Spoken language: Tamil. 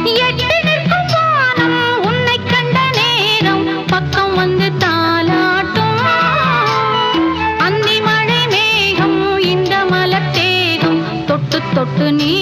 எட்டு நிற்கும் வானம் உன்னை கண்ட நேரம் பக்கம் வந்து தாலாட்டும். அந்தி மழை மேகம் இந்த மலத்தேகம் தொட்டு தொட்டு நீ